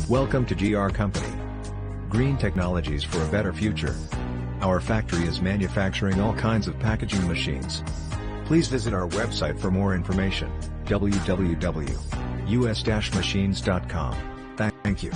Welcome to GR Company. Green technologies for a better future. Our factory is manufacturing all kinds of packaging machines. Please visit our website for more information, www.us-machines.com. Thank you.